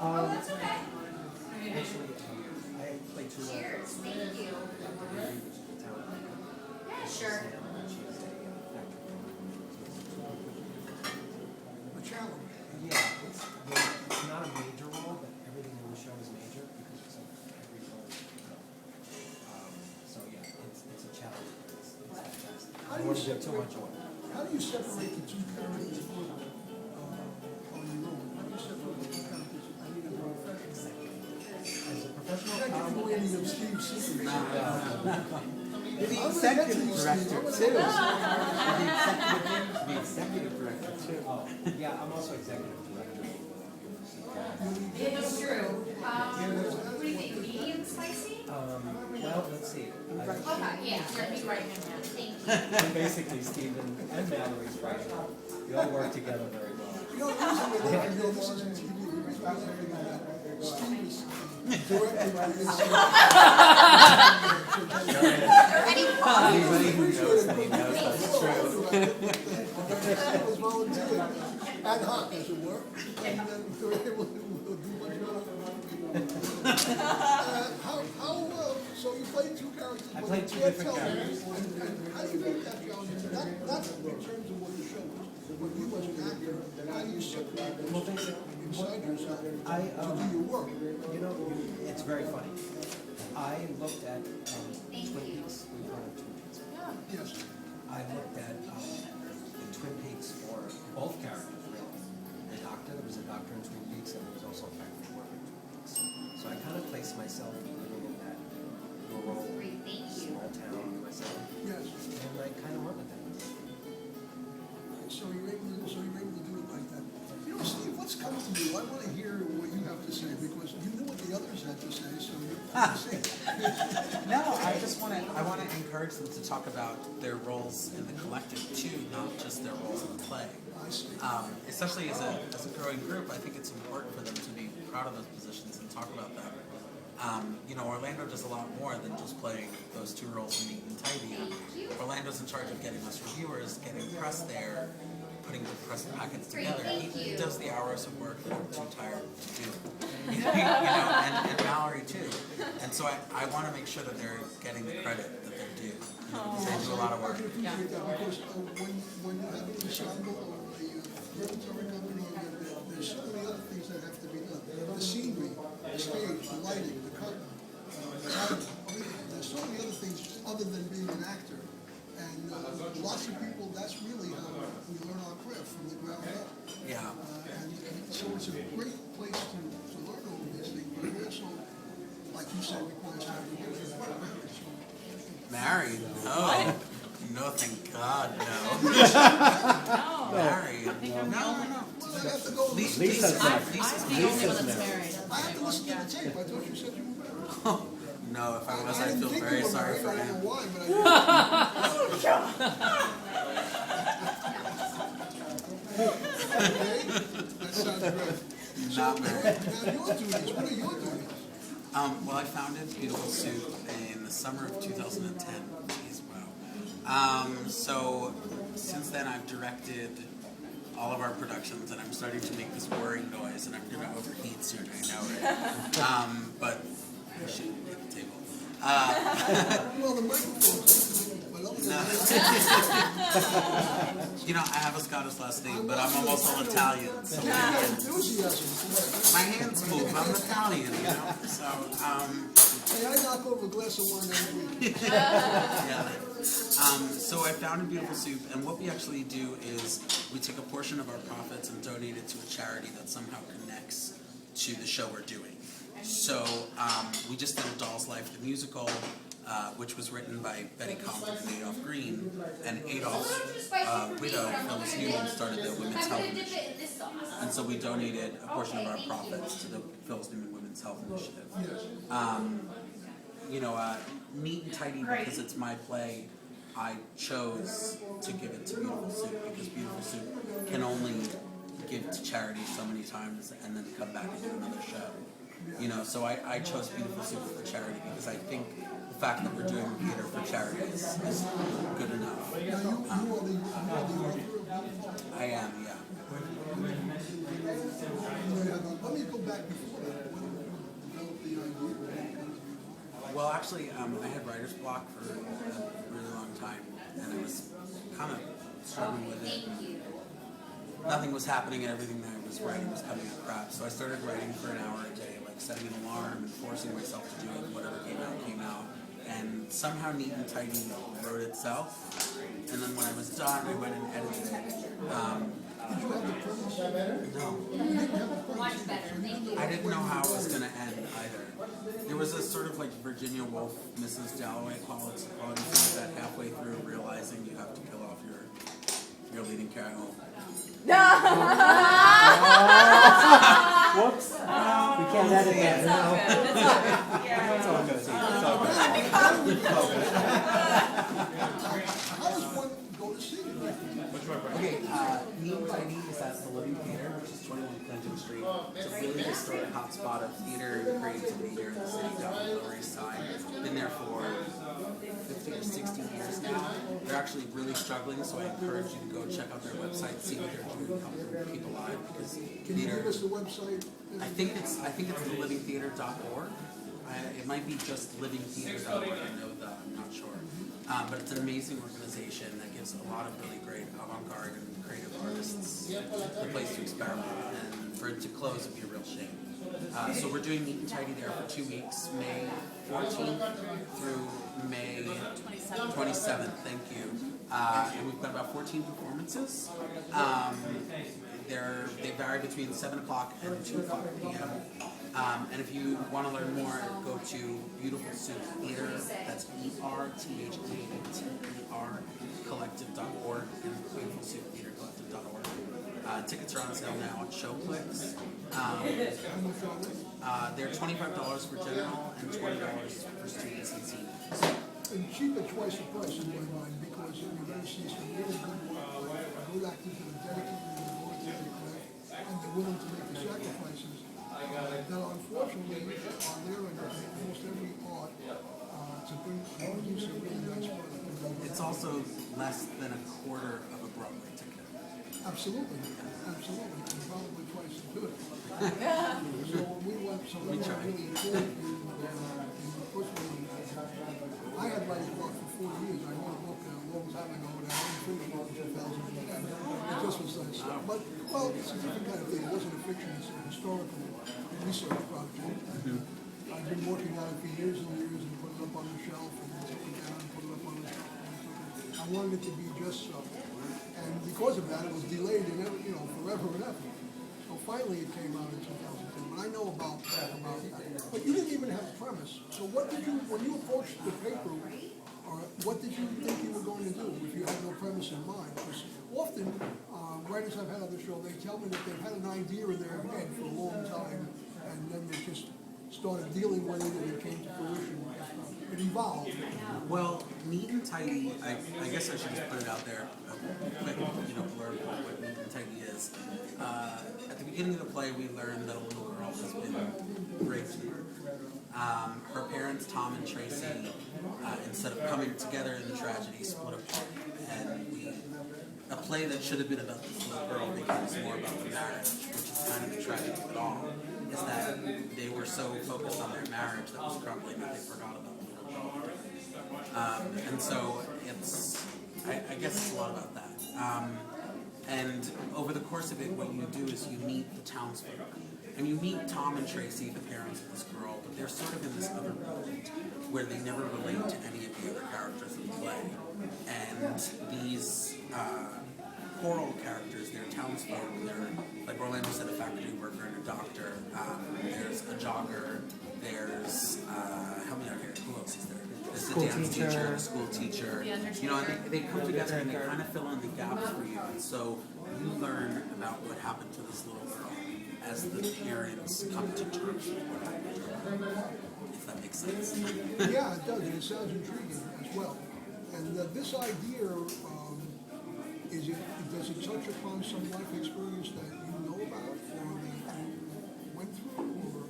Oh, that's okay. Actually, I play two roles. Cheers, thank you. Yeah, sure. A challenge. Yeah, it's not a major role, but everything in the show is major because it's every role. So yeah, it's a challenge. It's fantastic. I don't want to give too much away. How do you separate the two characters on your own? How do you separate the two characters? I mean, as a professional. As a professional You can't give away any of Steve's secrets. The executive director too. The executive director too. Oh, yeah, I'm also executive director. It's true. What do you think, medium spicy? Well, let's see. Okay, yeah, let me write him down, thank you. Basically, Stephen and Valerie's right. We all work together very well. You know, the reason that I know this isn't TV, the reason I'm thinking that Steve is directing by his. Any Anybody who knows me knows that's true. Steve was volunteering, ad hoc as it were, and then we were able to do much better. So you played two characters. I but played you two can't different tell me, characters. and how do you make that challenge? Not in terms of what the show is, but you as an actor, how do you separate Well, those basically, inside yourself to I, do your work? you know, it's very funny. I looked at Twin Peaks. We brought up Twin Peaks. Yes. I looked at the Twin Peaks for both characters, really. The doctor, there was a doctor in Twin Peaks, and there was also a factory worker in Twin Peaks. So I kind of placed myself living in that rural, Great, thank you. small town myself, Yes. and I kind of went with that. So you're able to do it like that. You know, Steve, what's coming to you? I want to hear what you have to say because you knew what the others had to say, so you have to say it. No, I want to encourage them to talk about their roles in the collective too, not just their roles in the play. I see. Especially as a growing group, I think it's important for them to be proud of those positions and talk about them. You know, Orlando does a lot more than just playing those two roles in Neat and Tidy. Orlando's in charge of getting us reviewers, getting press there, putting the press packets together. He does the hours of work that I'm too tired to do. You know, and Mallory too. And so I want to make sure that they're getting the credit that they're due. Because they do a lot of work. I appreciate that because when you have an ensemble or a repertory company, there's so many other things that have to be done. The scenery, the stage, the lighting, the curtain, there's so many other things other than being an actor. And lots of people, that's really how we learn our craft from the ground up. Yeah. And so it's a great place to learn all of these things, but it also, like you said, requires time to get married. Married? No. No, thank God, no. Married? No. I have to go. Lisa's married. Lisa's married. I have to listen to the tape. I thought you said you were married. No, if I was, I I'd didn't feel think very you were sorry married. for I don't him. know why, but I did. That sounds great. Not married. Now your duties, what are your duties? Well, I founded Beautiful Soup in the summer of 2010. Jeez, wow. So since then, I've directed all of our productions, and I'm starting to make this whirring noise, and I'm going to overheat soon. I know, right? But I shouldn't hit the table. Well, the microphone's but other than that, You know, I have a Scottish last name, but I'm almost all Italian. So my enthusiasm. hands move. I'm Italian, you know. So, Hey, I knock over a glass of wine every week. yeah. So I founded Beautiful Soup, and what we actually do is we take a portion of our profits and donate it to a charity that somehow connects to the show we're doing. So we just did A Doll's Life, the musical, which was written by Betty Collins and Adolph Green, and Adolph's widow, Phyllis Newman, started the Women's Health Initiative. And so we donated a portion of our profits to the Phyllis Newman Women's Health Initiative. You know, Neat and Tidy, because it's my play, I chose to give it to Beautiful Soup because Beautiful Soup can only give to charity so many times and then come back and do another show. You know, so I chose Beautiful Soup for charity because I think the fact that we're doing theater for charity is good enough. Now, you are the author of I am, yeah. Let me go back before Well, actually, I had writer's block for a really long time, and I was kind of struggling with it. Nothing was happening, and everything that I was writing was coming out crap. So I started writing for an hour a day, like setting an alarm and forcing myself to do it. Whatever came out. And somehow Neat and Tidy wrote itself. And then when I was done, I went and edited it. Did you have the premise? No. You didn't have the premise. Much better, thank you. I didn't know how it was going to end either. There was a sort of like Virginia Woolf, Mrs. Dalloway quality to that halfway through realizing you have to kill off your leading character. Whoops. We can't edit that. It's all good. It's all good. How does one go to see it? Okay, Neat and Tidy is at the Living Theater, which is 21 Clinton Street. It's a really historic hotspot of theater and creativity here in the city down on the Lower East Side. Been there for 50 or 60 years now. They're actually really struggling, so I encourage you to go check out their website, see what they're doing, help them keep alive, because Can you give us the website? I think it's thelivingtheater.org. It might be just livingtheater.org. I know that, I'm not sure. But it's an amazing organization that gives a lot of really great avant-garde and creative artists a place to experiment. And for it to close would be a real shame. So we're doing Neat and Tidy there for 2 weeks, May 14th through May 27th. Thank you. And we've got about 14 performances. They vary between 7 o'clock and 2 o'clock p.m. And if you want to learn more, go to Beautiful Soup Theater. That's ERTHATER collective.org and beautifulsouptheatercollective.org. Tickets are on sale now at Showclicks. They're $25 for general and $20 for students and seniors. And cheap at twice the price in my mind, because you're going to see some really good work, good actors that are dedicated to the work that they play, and they're willing to make the sacrifices that unfortunately are there in almost every art to produce a really nice product. It's also less than a quarter of a Broadway ticket. Absolutely, absolutely, and probably twice as good. So we went, so we were really good unfortunately, I had writer's block for 4 years. I wrote a book a long time ago and I didn't finish it in 2010. It just was like, but, well, it's a different kind of thing. It wasn't a fiction, it's a historical research project. I've been working on it for years and years and put it up on the shelf and took it down and put it up on the shelf. I wanted it to be just so. And because of that, it was delayed and forever and ever. So finally it came out in 2010. But I know about that. But you didn't even have a premise. So what did you, when you approached the paper, or what did you think you were going to do if you had no premise in mind? Because often, writers I've had on the show, they tell me that they've had an idea in their head for a long time, and then they just started dealing with it and it came to fruition. It evolved. Well, Neat and Tidy, I guess I should just put it out there, quick, blurb what Neat and Tidy is. At the beginning of the play, we learned that a little girl has been raped. Her parents, Tom and Tracy, instead of coming together in the tragedy, split apart. And a play that should have been about this little girl becomes more about the marriage, which is kind of the tragedy of it all, is that they were so focused on their marriage that was crumbling that they forgot about the little girl. And so I guess it's a lot about that. And over the course of it, what you do is you meet the townsfolk. And you meet Tom and Tracy, the parents of this girl, but they're sort of in this other world where they never relate to any of the other characters in the play. And these choral characters, they're townsfolk, they're, like Orlando said, a factory worker and a doctor. There's a jogger, there's, help me out here, who else is there? There's a dance teacher, a school teacher. And they come together and they kind of fill in the gaps for you. And so you learn about what happened to this little girl as the parents come to terms with what happened to her, if that makes sense. Yeah, it does, and it sounds intriguing as well. And this idea, does it touch upon some life experience that you know about or that you went through? Or,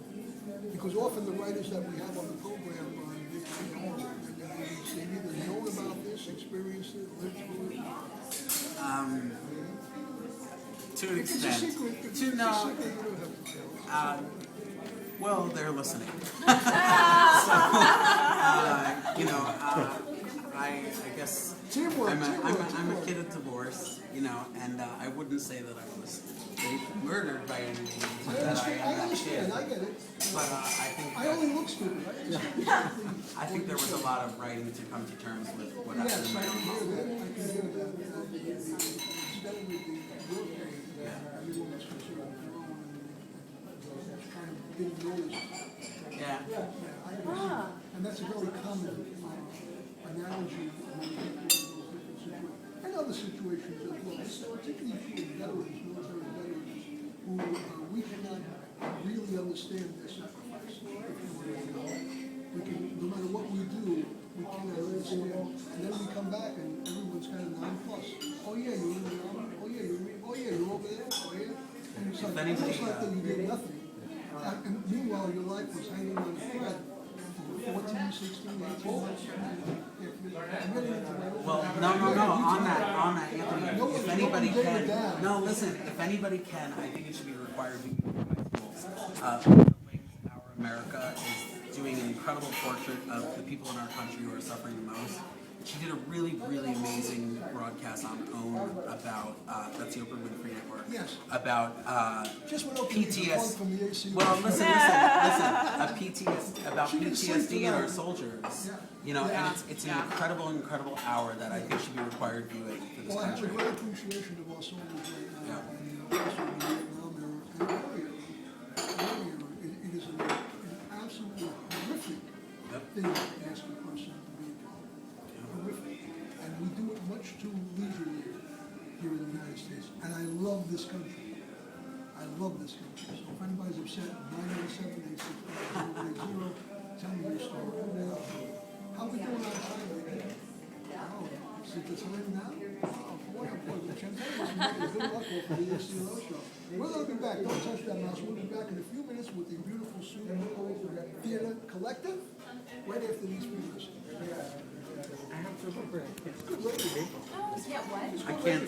because often the writers that we have on the program, they've either known about this, experienced it, lived through it. To an extent. It's a secret. It's a secret. You don't have to tell us. Well, they're listening. I guess Teamwork, I'm a teamwork. kid of divorce, you know, and I wouldn't say that I was murdered by any means. I That understand, am I that understand, kid. I get it. But I think I only look stupid, I think there was a lot of writing to come to terms with what happened Yes, in I my can own hear home. that, I can hear that. Especially with the work day, everyone was concerned with their own and trying to build noise. Yeah. I understand. And that's a very common analogy when you get into those different situations. And other situations as well, particularly for veterans, military veterans, who we cannot really understand their sacrifice. If you want to know. We can, no matter what we do, we cannot understand. And then we come back and everyone's kind of nonplussed. Oh yeah, you're in the army. Oh yeah, you're over there. Oh yeah. And it's like, almost like that you did nothing. And meanwhile, your life was hanging on a thread for 14, 16, 18 months. Well, no. On that, Anthony. No If one- anybody no one gave it can, down. no, listen. If anybody can, I think it should be required to be in high schools. Our America is doing an incredible portrait of the people in our country who are suffering the most. She did a really, really amazing broadcast on OWN about that's the Oprah Winfrey Network. Yes. About Just went open with a plug PTSD. from the A.C.LOWE Well, show. listen. About She can sleep PTSD and our tonight. soldiers. Yeah. You know, and it's an incredible hour that I think should be required viewing for this Well, I have a country. great appreciation of our soldiers right now. Yeah. And also the Vietnam era and earlier. It is an absolutely horrific thing to ask a person to be involved. Horrific. And we do it much too leisurely here in the United States. And I love this country. I love this country. So if anybody's upset, 987-860-080, tell me your story. How we doing on time? Oh, is it the time now? Oh, boy, good luck for the A.C.LOWE show. We're going to be back. Don't touch that mouse. We'll be back in a few minutes with the beautiful Super Theater Collective right after these few messages. I have to look right. Good radio. Yeah, what? I can't.